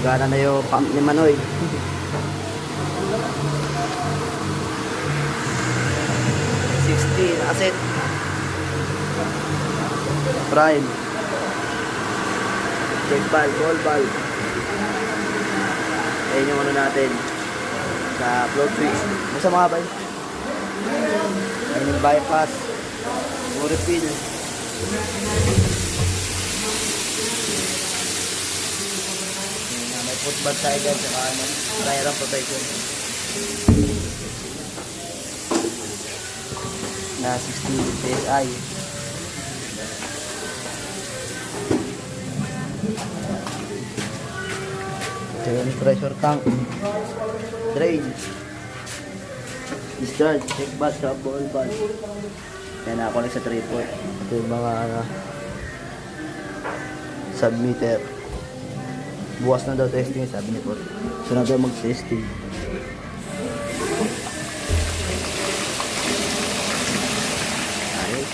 Gumagana na yung pump ni Manoy. Asset prime check valve, ball valve. Ayun yung ano natin sa float switch. Basta mga bay, ayun yung bypass, yung refill. Ayun na, may footbath tayo guys, saka ano, tire protection na 60 PSI. Ito yung pressure tank, drain, discharge, check valve, sa ball valve. Yan, nakakonek sa 3 port. Ito yung mga submeter. Bukas na daw testing, sabi ni Port. So na daw mag-testing. Ayos.